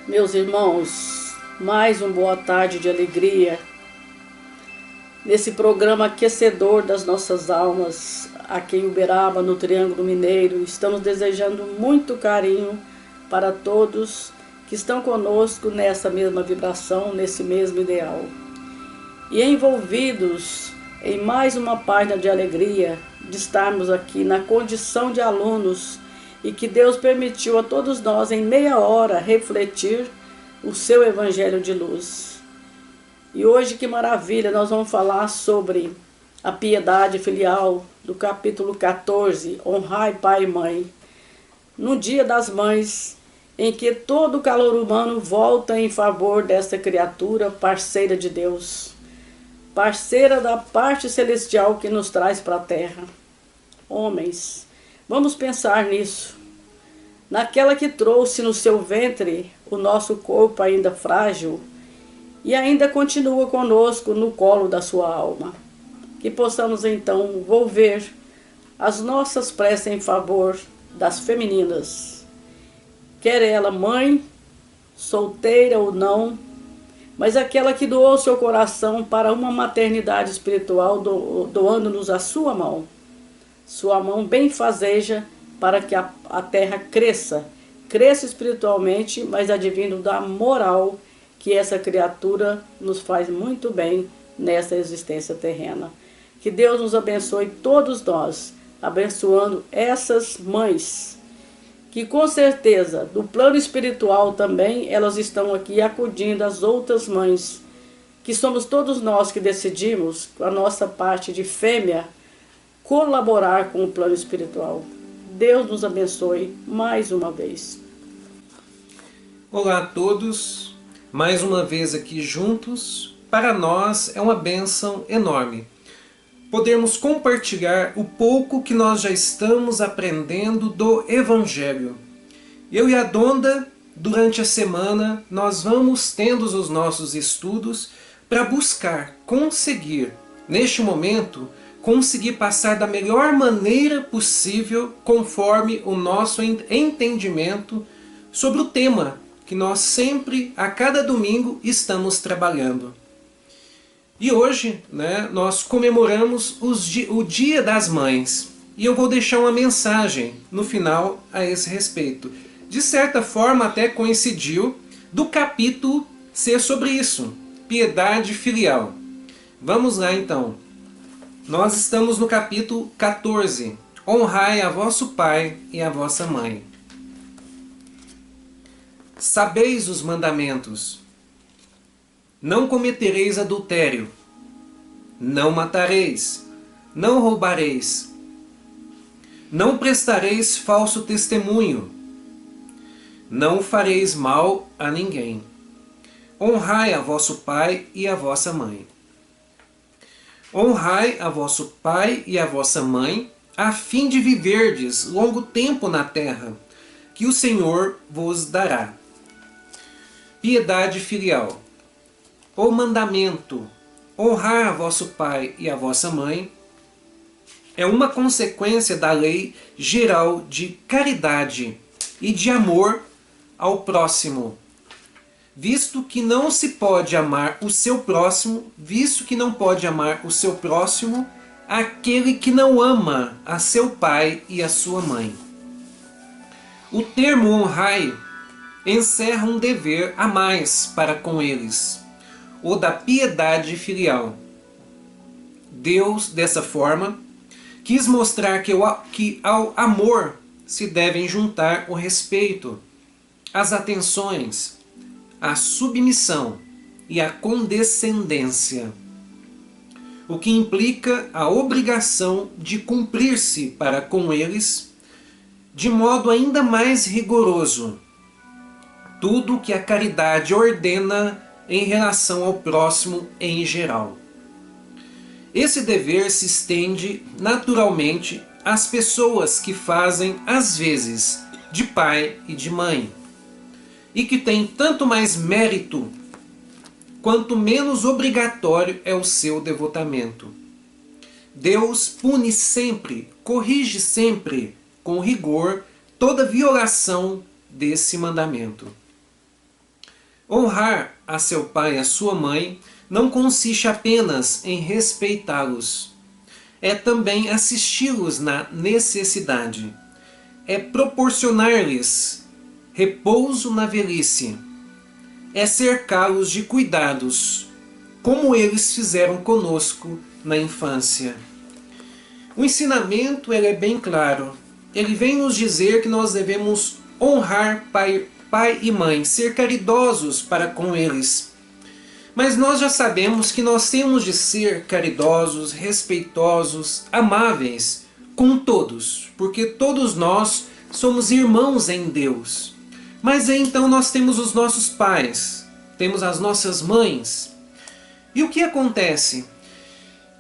Meus irmãos, mais uma boa tarde de alegria nesse programa aquecedor das nossas almas aqui em Uberaba, no Triângulo Mineiro. Estamos desejando muito carinho para todos que estão conosco nessa mesma vibração, nesse mesmo ideal. E envolvidos em mais uma página de alegria de estarmos aqui na condição de alunos e que Deus permitiu a todos nós em meia hora refletir o seu Evangelho de luz. E hoje, que maravilha, nós vamos falar sobre a piedade filial do capítulo 14, honrai pai e mãe. No dia das mães, em que todo o calor humano volta em favor desta criatura parceira de Deus, parceira da parte celestial que nos traz para a terra. Homens, vamos pensar nisso, naquela que trouxe no seu ventre o nosso corpo ainda frágil e ainda continua conosco no colo da sua alma. Que possamos então volver as nossas preces em favor das femininas, quer ela mãe, solteira ou não, mas aquela que doou seu coração para uma maternidade espiritual, doando-nos a sua mão benfazeja, para que a terra cresça espiritualmente, mas advindo da moral que essa criatura nos faz muito bem nessa existência terrena. Que Deus nos abençoe todos nós, abençoando essas mães, que com certeza do plano espiritual também elas estão aqui acudindo às outras mães, que somos todos nós que decidimos, com a nossa parte de fêmea, colaborar com o plano espiritual. Deus nos abençoe mais uma vez. Olá a todos, mais uma vez aqui juntos. Para nós é uma bênção enorme podermos compartilhar o pouco que nós já estamos aprendendo do Evangelho. Eu e a Donda, durante a semana, nós vamos tendo os nossos estudos para buscar conseguir, neste momento, conseguir passar da melhor maneira possível, conforme o nosso entendimento sobre o tema que nós sempre, a cada domingo, estamos trabalhando. E hoje, nós comemoramos o Dia das Mães. E eu vou deixar uma mensagem no final a esse respeito. De certa forma, até coincidiu do capítulo ser sobre isso, piedade filial. Vamos lá então. Nós estamos no capítulo 14. Honrai a vosso pai e a vossa mãe. Sabeis os mandamentos. Não cometereis adultério. Não matareis. Não roubareis. Não prestareis falso testemunho. Não fareis mal a ninguém. Honrai a vosso pai e a vossa mãe. Honrai a vosso pai e a vossa mãe, a fim de viverdes longo tempo na terra, que o Senhor vos dará. Piedade filial. O mandamento, honrar a vosso pai e a vossa mãe, é uma consequência da lei geral de caridade e de amor ao próximo. Visto que não pode amar o seu próximo, aquele que não ama a seu pai e a sua mãe. O termo honrai encerra um dever a mais para com eles, o da piedade filial. Deus, dessa forma, quis mostrar que ao amor se devem juntar o respeito, as atenções, a submissão e a condescendência, o que implica a obrigação de cumprir-se para com eles de modo ainda mais rigoroso tudo o que a caridade ordena em relação ao próximo em geral. Esse dever se estende naturalmente às pessoas que fazem, às vezes, de pai e de mãe, e que têm tanto mais mérito quanto menos obrigatório é o seu devotamento. Deus pune sempre, corrige sempre, com rigor, toda violação desse mandamento. Honrar a seu pai e a sua mãe não consiste apenas em respeitá-los. É também assisti-los na necessidade. É proporcionar-lhes repouso na velhice. É cercá-los de cuidados, como eles fizeram conosco na infância. O ensinamento ele é bem claro. Ele vem nos dizer que nós devemos honrar pai e mãe, ser caridosos para com eles. Mas nós já sabemos que nós temos de ser caridosos, respeitosos, amáveis com todos, porque todos nós somos irmãos em Deus. Mas aí então nós temos os nossos pais, temos as nossas mães. E o que acontece?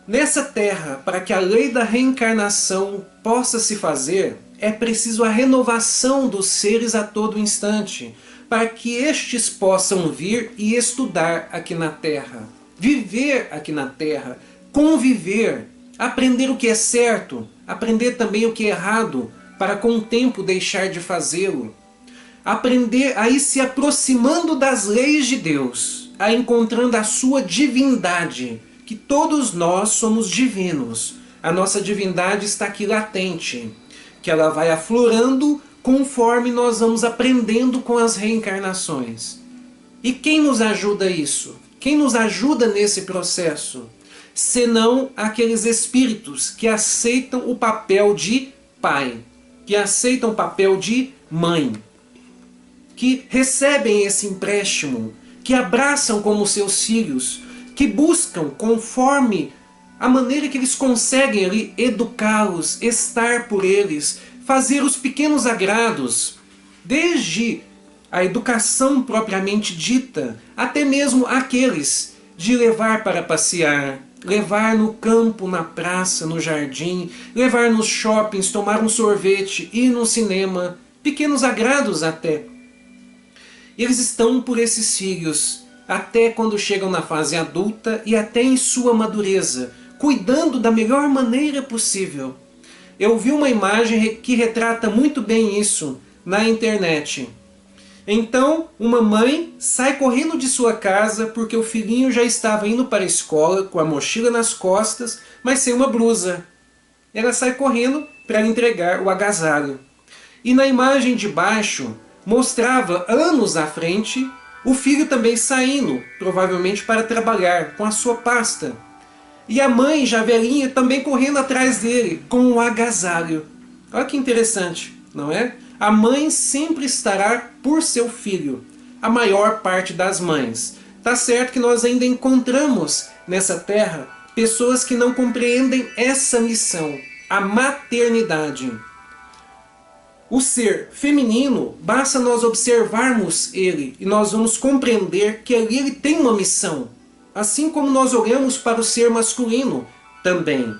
Nessa terra, para que a lei da reencarnação possa se fazer, é preciso a renovação dos seres a todo instante, para que estes possam vir e estudar aqui na terra, viver aqui na terra, conviver, aprender o que é certo, aprender também o que é errado, para com o tempo deixar de fazê-lo. Aprender a ir se aproximando das leis de Deus, a encontrando a sua divindade, que todos nós somos divinos. A nossa divindade está aqui latente, que ela vai aflorando conforme nós vamos aprendendo com as reencarnações. E quem nos ajuda a isso? Quem nos ajuda nesse processo? Senão aqueles espíritos que aceitam o papel de pai, que aceitam o papel de mãe, que recebem esse empréstimo, que abraçam como seus filhos, que buscam conforme a maneira que eles conseguem ali educá-los, estar por eles, fazer os pequenos agrados, desde a educação propriamente dita, até mesmo aqueles de levar para passear, levar no campo, na praça, no jardim, levar nos shoppings, tomar um sorvete, ir no cinema, pequenos agrados até. Eles estão por esses filhos, até quando chegam na fase adulta e até em sua madureza, cuidando da melhor maneira possível. Eu vi uma imagem que retrata muito bem isso na internet. Então, uma mãe sai correndo de sua casa porque o filhinho já estava indo para a escola com a mochila nas costas, mas sem uma blusa. Ela sai correndo para entregar o agasalho. E na imagem de baixo, mostrava anos à frente o filho também saindo, provavelmente para trabalhar, com a sua pasta. E a mãe, já velhinha, também correndo atrás dele, com o agasalho. Olha que interessante, não é? A mãe sempre estará por seu filho. A maior parte das mães. Tá certo que nós ainda encontramos nessa terra pessoas que não compreendem essa missão, a maternidade. O ser feminino, basta nós observarmos ele e nós vamos compreender que ali ele tem uma missão. Assim como nós olhamos para o ser masculino também.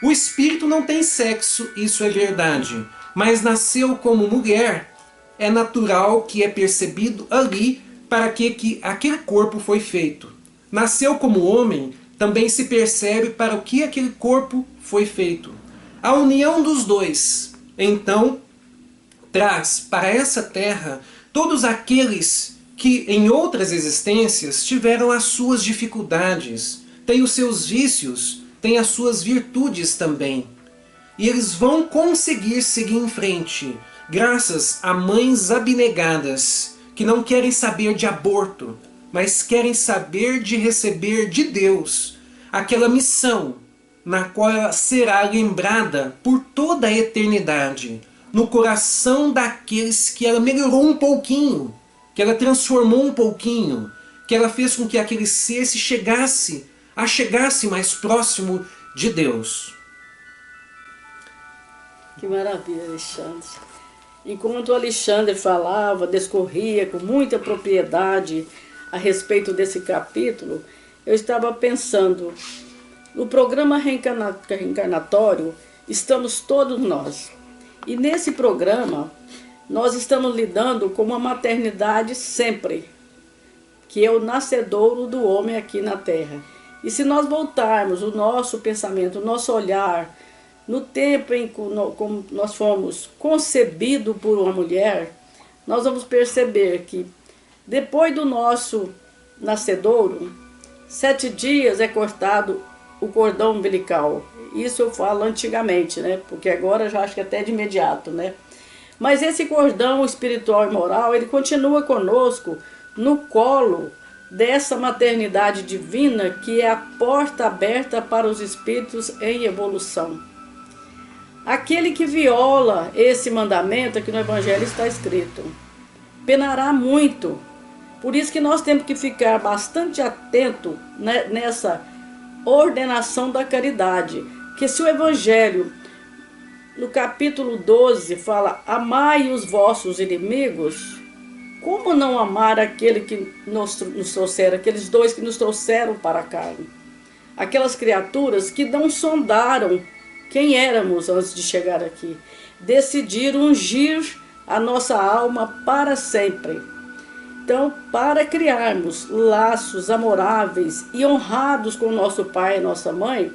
O espírito não tem sexo, isso é verdade, mas nasceu como mulher. É natural que é percebido ali para que aquele corpo foi feito. Nasceu como homem, também se percebe para o que aquele corpo foi feito. A união dos dois, então, traz para essa terra todos aqueles que em outras existências tiveram as suas dificuldades, têm os seus vícios, têm as suas virtudes também. E eles vão conseguir seguir em frente, graças a mães abnegadas, que não querem saber de aborto, mas querem saber de receber de Deus aquela missão na qual ela será lembrada por toda a eternidade, no coração daqueles que ela melhorou um pouquinho, que ela transformou um pouquinho, que ela fez com que aquele ser se chegasse mais próximo de Deus. Que maravilha, Alexandre. Enquanto o Alexandre falava, discorria com muita propriedade a respeito desse capítulo, eu estava pensando, no programa reencarnatório estamos todos nós. E nesse programa, nós estamos lidando com uma maternidade sempre, que é o nascedouro do homem aqui na Terra. E se nós voltarmos o nosso pensamento, o nosso olhar, no tempo em que nós fomos concebidos por uma mulher, nós vamos perceber que Depois do nosso nascedouro, 7 dias é cortado o cordão umbilical. Isso eu falo antigamente, né? Porque agora eu já acho que até de imediato, né? Mas esse cordão espiritual e moral, ele continua conosco no colo dessa maternidade divina, que é a porta aberta para os espíritos em evolução. Aquele que viola esse mandamento, aqui no Evangelho está escrito, penará muito. Por isso que nós temos que ficar bastante atento, né, nessa ordenação da caridade. Que se o Evangelho, no capítulo 12, fala, amai os vossos inimigos, como não amar aquele que nos trouxeram, aqueles dois que nos trouxeram para a carne? Aquelas criaturas que não sondaram quem éramos antes de chegar aqui. Decidiram ungir a nossa alma para sempre. Então, para criarmos laços amoráveis e honrados com o nosso pai e nossa mãe,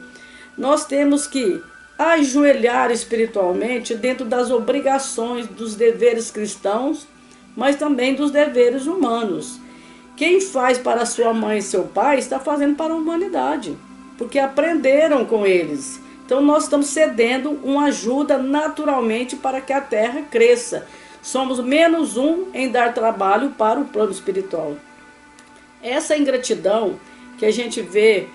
nós temos que ajoelhar espiritualmente dentro das obrigações, dos deveres cristãos, mas também dos deveres humanos. Quem faz para sua mãe e seu pai está fazendo para a humanidade, porque aprenderam com eles. Então nós estamos cedendo uma ajuda naturalmente para que a Terra cresça. Somos menos um em dar trabalho para o plano espiritual. Essa ingratidão que a gente vê,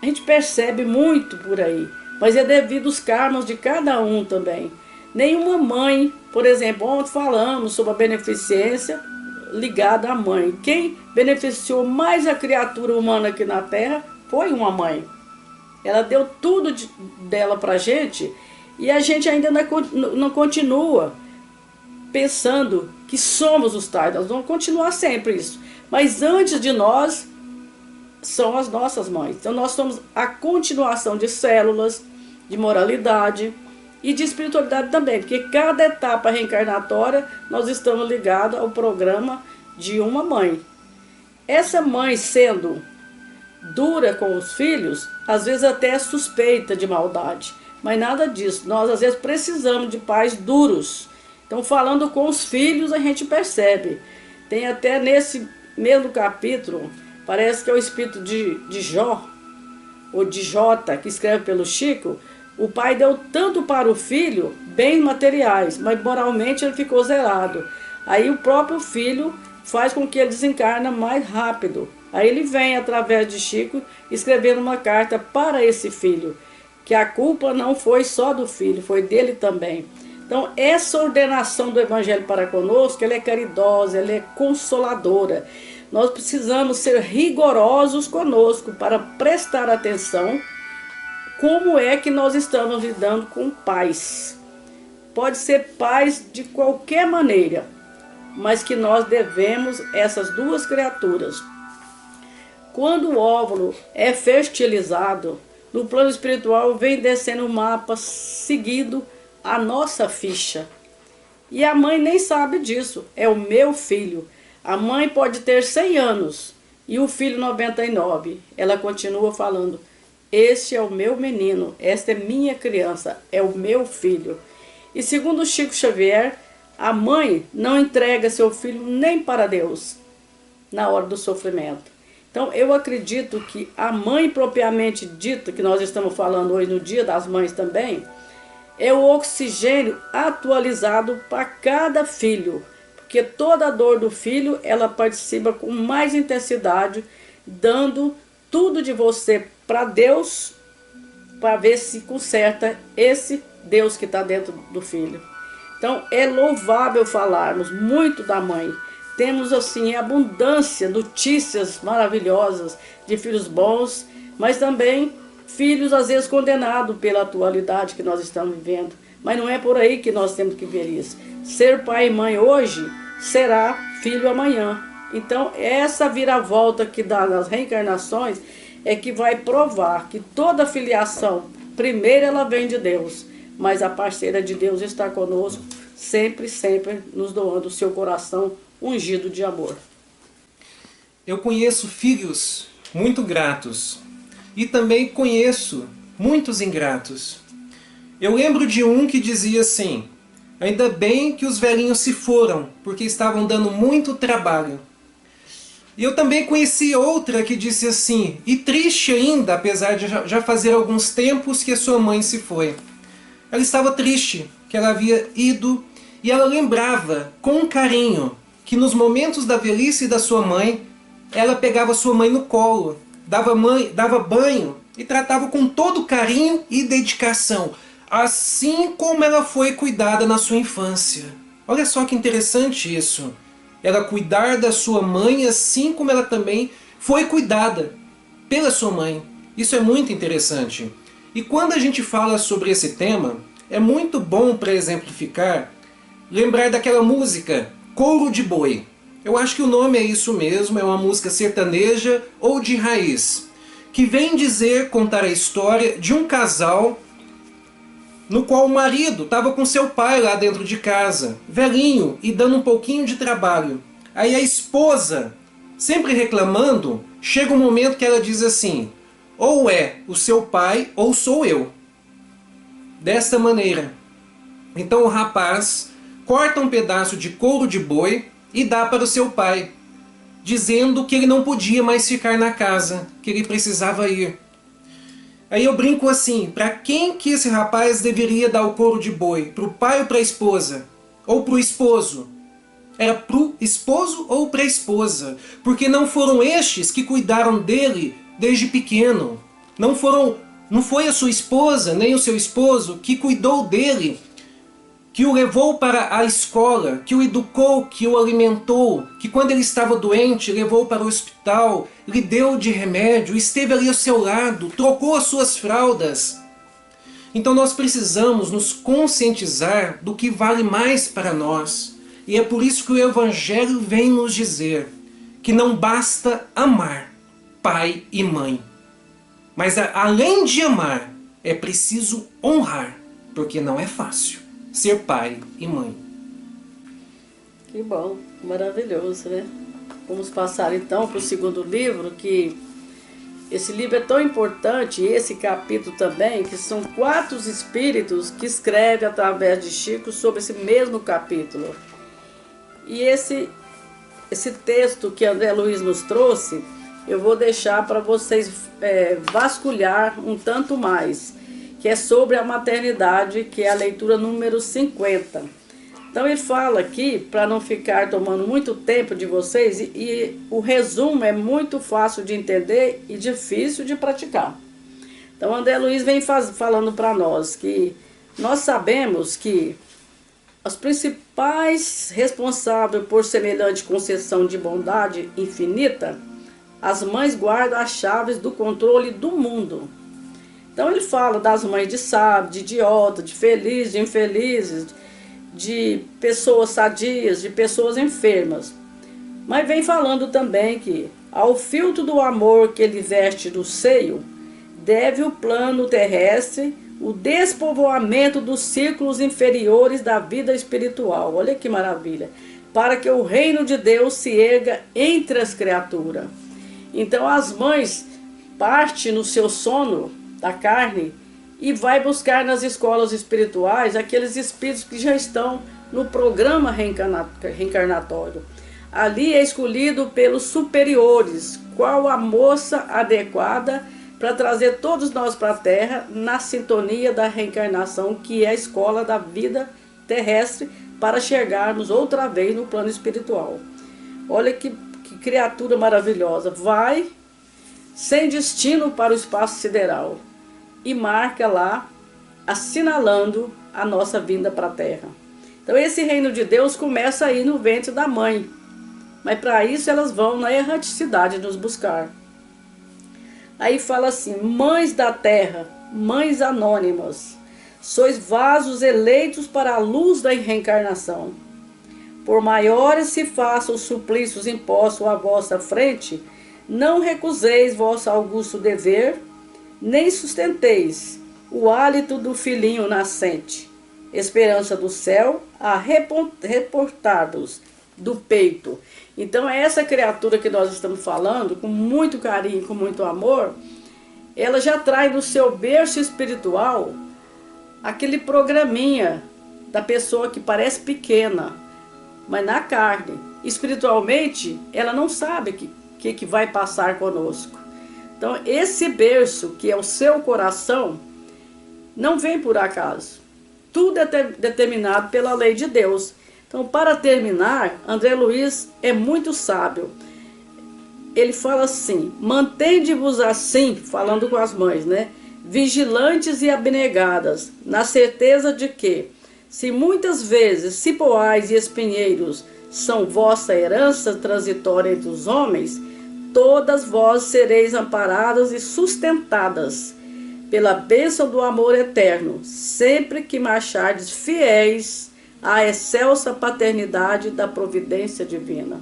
a gente percebe muito por aí, mas é devido aos karmas de cada um também. Nenhuma mãe, por exemplo, ontem falamos sobre a beneficência ligada à mãe. Quem beneficiou mais a criatura humana aqui na Terra foi uma mãe. Ela deu tudo dela para a gente e a gente ainda não continua pensando que somos os tais. Nós vamos continuar sempre isso. Mas antes de nós, são as nossas mães. Então nós somos a continuação de células, de moralidade e de espiritualidade também. Porque cada etapa reencarnatória nós estamos ligados ao programa de uma mãe. Essa mãe sendo dura com os filhos, às vezes até é suspeita de maldade. Mas nada disso. Nós às vezes precisamos de pais duros. Então, falando com os filhos, a gente percebe. Tem até nesse mesmo capítulo, parece que é o espírito de Jó, ou de Jota, que escreve pelo Chico. O pai deu tanto para o filho, bens materiais, mas moralmente ele ficou zerado. Aí o próprio filho faz com que ele desencarne mais rápido. Aí ele vem, através de Chico, escrevendo uma carta para esse filho, que a culpa não foi só do filho, foi dele também. Então, essa ordenação do Evangelho para conosco, ela é caridosa, ela é consoladora. Nós precisamos ser rigorosos conosco para prestar atenção como é que nós estamos lidando com pais. Pode ser pais de qualquer maneira, mas que nós devemos essas duas criaturas. Quando o óvulo é fertilizado, no plano espiritual vem descendo o mapa seguido a nossa ficha. E a mãe nem sabe disso. É o meu filho. A mãe pode ter 100 anos e o filho 99. Ela continua falando, este é o meu menino, esta é minha criança, é o meu filho. E segundo Chico Xavier, a mãe não entrega seu filho nem para Deus na hora do sofrimento. Então eu acredito que a mãe propriamente dita, que nós estamos falando hoje no Dia das Mães também, é o oxigênio atualizado para cada filho, porque toda a dor do filho, ela participa com mais intensidade, dando tudo de você para Deus, para ver se conserta esse Deus que está dentro do filho. Então é louvável falarmos muito da mãe. Temos assim abundância, notícias maravilhosas de filhos bons, mas também filhos às vezes condenados pela atualidade que nós estamos vivendo. Mas não é por aí que nós temos que ver isso. Ser pai e mãe hoje será filho amanhã. Então essa viravolta que dá nas reencarnações é que vai provar que toda filiação, primeiro ela vem de Deus, mas a parceira de Deus está conosco, sempre, sempre nos doando o seu coração ungido de amor. Eu conheço filhos muito gratos e também conheço muitos ingratos. Eu lembro de um que dizia assim, ainda bem que os velhinhos se foram, porque estavam dando muito trabalho. E eu também conheci outra que disse assim, e triste ainda, apesar de já fazer alguns tempos que a sua mãe se foi. Ela estava triste, que ela havia ido, e ela lembrava com carinho que nos momentos da velhice da sua mãe, ela pegava sua mãe no colo, dava banho e tratava com todo carinho e dedicação, assim como ela foi cuidada na sua infância. Olha só que interessante isso. Ela cuidar da sua mãe assim como ela também foi cuidada pela sua mãe. Isso é muito interessante. E quando a gente fala sobre esse tema, é muito bom para exemplificar, lembrar daquela música Couro de Boi. Eu acho que o nome é isso mesmo, é uma música sertaneja ou de raiz, que vem contar a história de um casal no qual o marido estava com seu pai lá dentro de casa, velhinho e dando um pouquinho de trabalho. Aí a esposa, sempre reclamando, chega um momento que ela diz assim, ou é o seu pai ou sou eu. Desta maneira. Então o rapaz corta um pedaço de couro de boi e dá para o seu pai, dizendo que ele não podia mais ficar na casa, que ele precisava ir. Aí eu brinco assim, para quem que esse rapaz deveria dar o couro de boi? Para o pai ou para a esposa? Ou para o esposo? Era para o esposo ou para a esposa? Porque não foram estes que cuidaram dele desde pequeno. Não foi a sua esposa nem o seu esposo que cuidou dele, que o levou para a escola, que o educou, que o alimentou, que quando ele estava doente levou para o hospital, lhe deu de remédio, esteve ali ao seu lado, trocou as suas fraldas. Então nós precisamos nos conscientizar do que vale mais para nós. E é por isso que o Evangelho vem nos dizer que não basta amar pai e mãe. Mas além de amar, é preciso honrar, porque não é fácil ser pai e mãe. Que bom, maravilhoso, né? Vamos passar então para o segundo livro, que esse livro é tão importante, e esse capítulo também, que são 4 espíritos que escrevem através de Chico sobre esse mesmo capítulo. E esse texto que André Luiz nos trouxe, eu vou deixar para vocês vasculhar um tanto mais, que é sobre a maternidade, que é a leitura número 50. Então ele fala aqui, para não ficar tomando muito tempo de vocês, e o resumo é muito fácil de entender e difícil de praticar. Então André Luiz vem falando para nós que nós sabemos que os principais responsáveis por semelhante concessão de bondade infinita, as mães guardam as chaves do controle do mundo. Então ele fala das mães de sábio, de idiota, de felizes, de infelizes, de pessoas sadias, de pessoas enfermas. Mas vem falando também que ao filtro do amor que ele veste do seio, deve o plano terrestre o despovoamento dos círculos inferiores da vida espiritual. Olha que maravilha! Para que o reino de Deus se erga entre as criaturas. Então as mães partem no seu sono da carne e vai buscar nas escolas espirituais aqueles espíritos que já estão no programa reencarnatório. Ali é escolhido pelos superiores qual a moça adequada para trazer todos nós para a Terra na sintonia da reencarnação, que é a escola da vida terrestre, para chegarmos outra vez no plano espiritual. Olha que criatura maravilhosa. Vai sem destino para o espaço sideral e marca lá, assinalando a nossa vinda para a Terra. Então esse reino de Deus começa aí no ventre da mãe, mas para isso elas vão na erraticidade nos buscar. Aí fala assim: mães da terra, mães anônimas, sois vasos eleitos para a luz da reencarnação. Por maiores se façam os suplícios impostos à vossa frente, não recuseis vosso augusto dever, nem sustenteis o hálito do filhinho nascente, esperança do céu a reportar-vos do peito. Então essa criatura que nós estamos falando, com muito carinho, com muito amor, ela já traz no seu berço espiritual aquele programinha da pessoa que parece pequena, mas na carne, espiritualmente, ela não sabe que vai passar conosco. Então, esse berço, que é o seu coração, não vem por acaso. Tudo é determinado pela lei de Deus. Então, para terminar, André Luiz é muito sábio. Ele fala assim: mantende-vos assim, falando com as mães, né? Vigilantes e abnegadas, na certeza de que, se muitas vezes cipoais e espinheiros são vossa herança transitória entre os homens, todas vós sereis amparadas e sustentadas pela bênção do amor eterno, sempre que marchardes fiéis à excelsa paternidade da providência divina.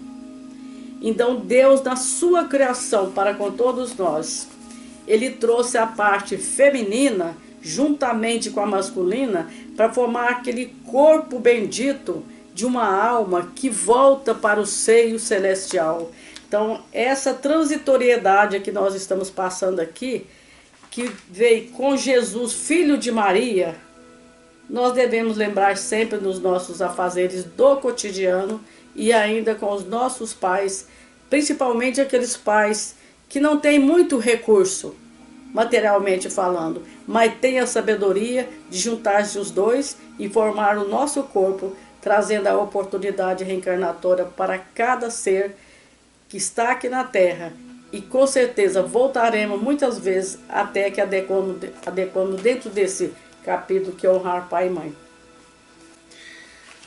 Então Deus, na sua criação para com todos nós, Ele trouxe a parte feminina juntamente com a masculina para formar aquele corpo bendito de uma alma que volta para o seio celestial. Então, essa transitoriedade que nós estamos passando aqui, que veio com Jesus, filho de Maria, nós devemos lembrar sempre nos nossos afazeres do cotidiano e ainda com os nossos pais, principalmente aqueles pais que não têm muito recurso, materialmente falando, mas têm a sabedoria de juntar-se os dois e formar o nosso corpo, trazendo a oportunidade reencarnatória para cada ser que está aqui na Terra. E com certeza voltaremos muitas vezes até que adequamos dentro desse capítulo que é honrar pai e mãe.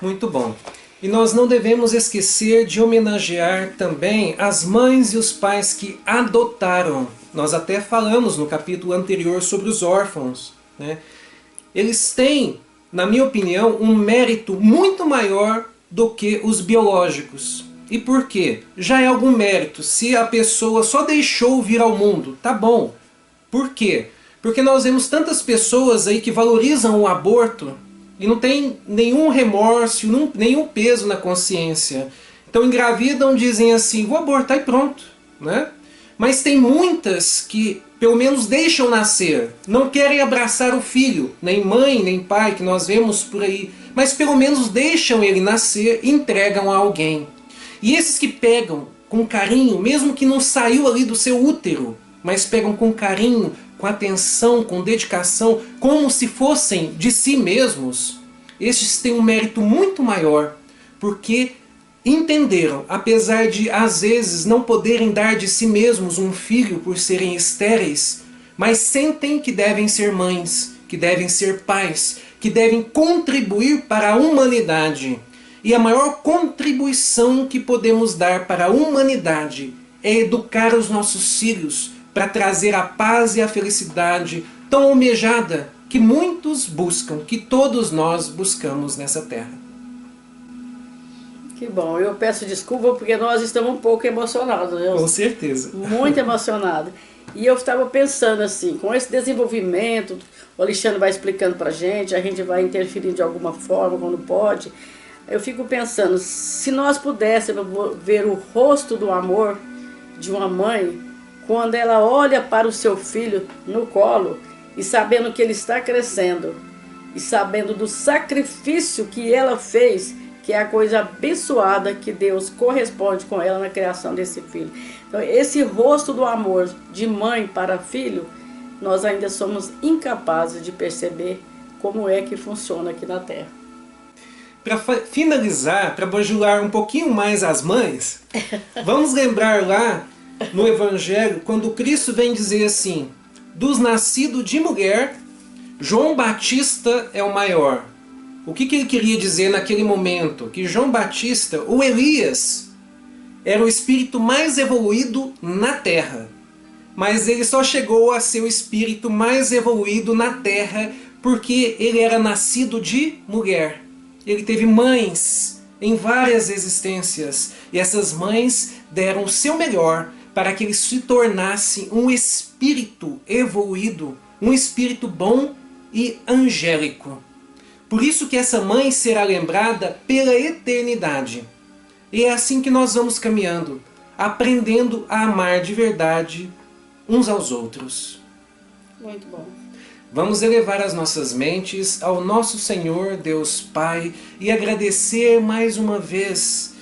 Muito bom. E nós não devemos esquecer de homenagear também as mães e os pais que adotaram. Nós até falamos no capítulo anterior sobre os órfãos, né? Eles têm, na minha opinião, um mérito muito maior do que os biológicos. E por quê? Já é algum mérito. Se a pessoa só deixou vir ao mundo, tá bom. Por quê? Porque nós vemos tantas pessoas aí que valorizam o aborto e não tem nenhum remorso, nenhum peso na consciência. Então engravidam, dizem assim, vou abortar e pronto, né? Mas tem muitas que pelo menos deixam nascer, não querem abraçar o filho, nem mãe, nem pai, que nós vemos por aí, mas pelo menos deixam ele nascer e entregam a alguém. E esses que pegam com carinho, mesmo que não saiu ali do seu útero, mas pegam com carinho, com atenção, com dedicação, como se fossem de si mesmos, estes têm um mérito muito maior, porque entenderam, apesar de às vezes não poderem dar de si mesmos um filho por serem estéreis, mas sentem que devem ser mães, que devem ser pais, que devem contribuir para a humanidade. E a maior contribuição que podemos dar para a humanidade é educar os nossos filhos para trazer a paz e a felicidade tão almejada que muitos buscam, que todos nós buscamos nessa terra. Que bom, eu peço desculpa porque nós estamos um pouco emocionados, né? Com certeza. Muito emocionados. E eu estava pensando assim, com esse desenvolvimento, o Alexandre vai explicando para a gente vai interferir de alguma forma quando pode. Eu fico pensando, se nós pudéssemos ver o rosto do amor de uma mãe, quando ela olha para o seu filho no colo e sabendo que ele está crescendo, e sabendo do sacrifício que ela fez, que é a coisa abençoada que Deus corresponde com ela na criação desse filho. Então, esse rosto do amor de mãe para filho, nós ainda somos incapazes de perceber como é que funciona aqui na Terra. Para finalizar, para bajular um pouquinho mais as mães, vamos lembrar lá no Evangelho, quando Cristo vem dizer assim, dos nascidos de mulher, João Batista é o maior. O que ele queria dizer naquele momento? Que João Batista, o Elias, era o espírito mais evoluído na Terra. Mas ele só chegou a ser o espírito mais evoluído na Terra porque ele era nascido de mulher. Ele teve mães em várias existências, e essas mães deram o seu melhor para que ele se tornasse um espírito evoluído, um espírito bom e angélico. Por isso que essa mãe será lembrada pela eternidade. E é assim que nós vamos caminhando, aprendendo a amar de verdade uns aos outros. Muito bom. Vamos elevar as nossas mentes ao nosso Senhor, Deus Pai, e agradecer mais uma vez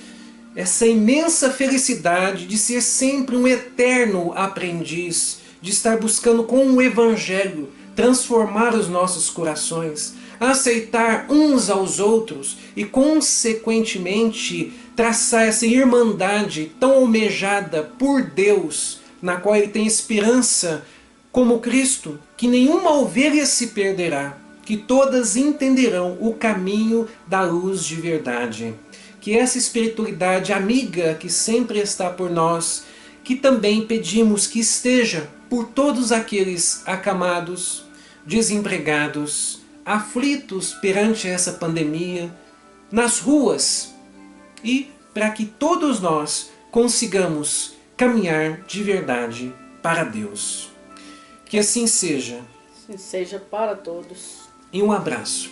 essa imensa felicidade de ser sempre um eterno aprendiz, de estar buscando com o Evangelho transformar os nossos corações, aceitar uns aos outros e, consequentemente, traçar essa irmandade tão almejada por Deus, na qual Ele tem esperança como Cristo, que nenhuma ovelha se perderá, que todas entenderão o caminho da luz de verdade. Que essa espiritualidade amiga que sempre está por nós, que também pedimos que esteja por todos aqueles acamados, desempregados, aflitos perante essa pandemia, nas ruas, e para que todos nós consigamos caminhar de verdade para Deus. Que assim seja. Assim seja para todos. E um abraço.